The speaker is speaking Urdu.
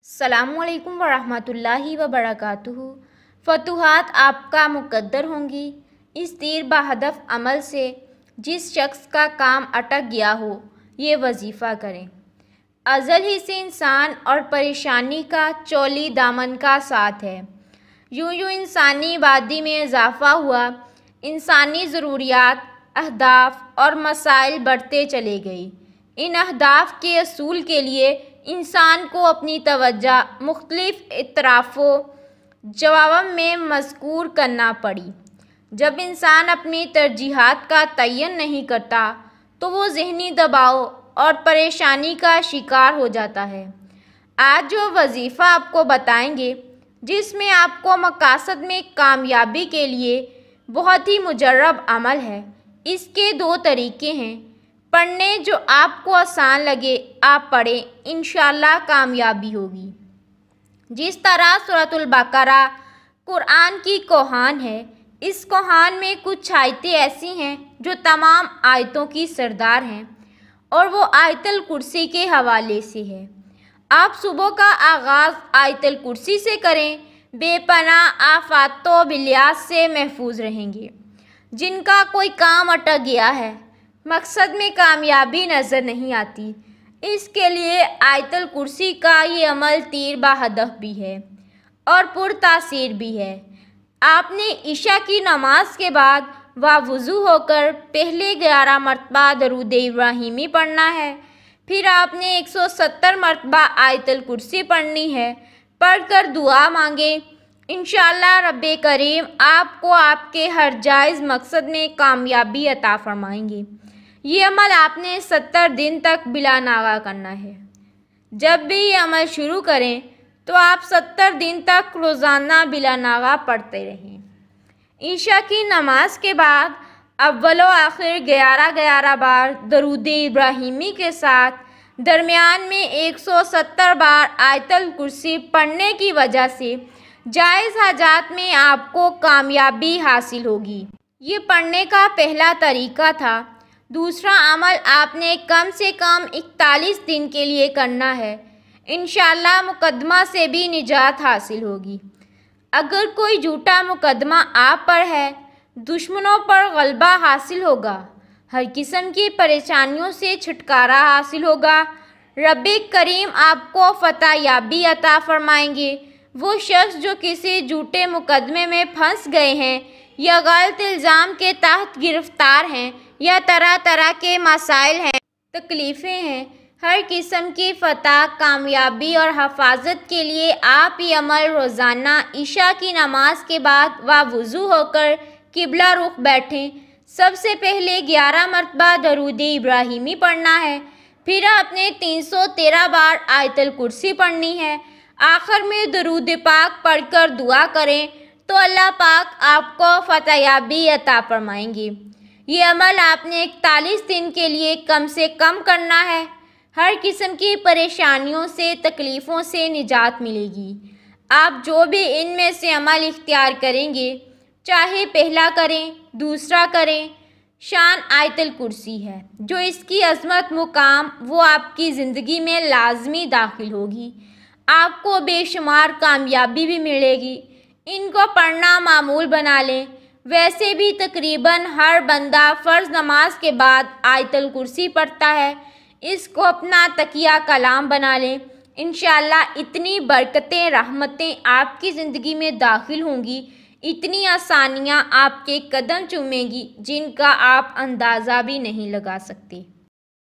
السلام علیکم ورحمۃ اللہ وبرکاتہ۔ فتوحات آپ کا مقدر ہوں گی اس دیر بہدف عمل سے جس شخص کا کام اٹک گیا ہو یہ وظیفہ کریں۔ ازل ہی سے انسان اور پریشانی کا چولی دامن کا ساتھ ہے۔ یوں انسانی آبادی میں اضافہ ہوا، انسانی ضروریات، اہداف اور مسائل بڑھتے چلے گئے۔ ان اہداف کے حصول کے لیے انسان کو اپنی توجہ مختلف اطراف و جوانب میں مذکور کرنا پڑی۔ جب انسان اپنی ترجیحات کا تعین نہیں کرتا تو وہ ذہنی دباؤ اور پریشانی کا شکار ہو جاتا ہے۔ آج جو وظیفہ آپ کو بتائیں گے جس میں آپ کو مقاصد میں کامیابی کے لیے بہت ہی مجرب عمل ہے، اس کے دو طریقے ہیں۔ پڑھنے جو آپ کو آسان لگے آپ پڑھیں، انشاءاللہ کامیابی ہوگی۔ جس طرح سورۃ البقرہ قرآن کی کوہان ہے، اس کوہان میں کچھ آیتیں ایسی ہیں جو تمام آیتوں کی سردار ہیں اور وہ آیت الکرسی کے حوالے سے ہے۔ آپ صبح کا آغاز آیت الکرسی سے کریں، بے پناہ آفات و بلیات سے محفوظ رہیں گے۔ جن کا کوئی کام اٹک گیا ہے، مقصد میں کامیابی نظر نہیں آتی، اس کے لیے آیت الکرسی کا یہ عمل تیر بہدف بھی ہے اور پر تاثیر بھی ہے۔ آپ نے عشاء کی نماز کے بعد وضو ہو کر پہلے 11 مرتبہ درود ابراہیمی پڑھنا ہے، پھر آپ نے 170 مرتبہ آیت الکرسی پڑھنی ہے۔ پڑھ کر دعا مانگیں، انشاءاللہ رب کریم آپ کو آپ کے ہر جائز مقصد میں کامیابی عطا فرمائیں گے۔ یہ عمل آپ نے 70 دن تک بلا ناغہ کرنا ہے۔ جب بھی یہ عمل شروع کریں تو آپ 70 دن تک روزانہ بلا ناغہ پڑھتے رہیں۔ عشاء کی نماز کے بعد اول و آخر 11 بار درود ابراہیمی کے ساتھ درمیان میں 170 بار آیت الکرسی پڑھنے کی وجہ سے جائز حاجات میں آپ کو کامیابی حاصل ہوگی۔ یہ پڑھنے کا پہلا طریقہ تھا۔ دوسرا عمل آپ نے کم سے کم 41 دن کے لیے کرنا ہے، انشاءاللہ مقدمہ سے بھی نجات حاصل ہوگی۔ اگر کوئی جھوٹا مقدمہ آپ پر ہے، دشمنوں پر غلبہ حاصل ہوگا، ہر قسم کی پریشانیوں سے چھٹکارا حاصل ہوگا، رب کریم آپ کو فتح یابی عطا فرمائیں گے۔ وہ شخص جو کسی جھوٹے مقدمے میں پھنس گئے ہیں یا غلط الزام کے تحت گرفتار ہیں یا طرح طرح کے مسائل ہیں، تکلیفیں ہیں، ہر قسم کی فتح، کامیابی اور حفاظت کے لیے آپ یہ عمل روزانہ عشاء کی نماز کے بعد وضو ہو کر قبلہ رخ بیٹھیں۔ سب سے پہلے 11 مرتبہ درود ابراہیمی پڑھنا ہے، پھر آپ نے 313 بار آیت الکرسی پڑھنی ہے۔ آخر میں درود پاک پڑھ کر دعا کریں تو اللہ پاک آپ کو فتح یابی عطا فرمائیں گے۔ یہ عمل آپ نے 41 دن کے لیے کم سے کم کرنا ہے۔ ہر قسم کی پریشانیوں سے، تکلیفوں سے نجات ملے گی۔ آپ جو بھی ان میں سے عمل اختیار کریں گے، چاہے پہلا کریں، دوسرا کریں، شان آیت الکرسی ہے۔ جو اس کی عظمت مقام وہ آپ کی زندگی میں لازمی داخل ہوگی، آپ کو بے شمار کامیابی بھی ملے گی۔ ان کو پڑھنا معمول بنا لیں۔ ویسے بھی تقریباً ہر بندہ فرض نماز کے بعد آیت الکرسی پڑھتا ہے، اس کو اپنا تکیہ کلام بنا لیں۔ انشاءاللہ اتنی برکتیں، رحمتیں آپ کی زندگی میں داخل ہوں گی، اتنی آسانیاں آپ کے قدم چومیں گی جن کا آپ اندازہ بھی نہیں لگا سکتے۔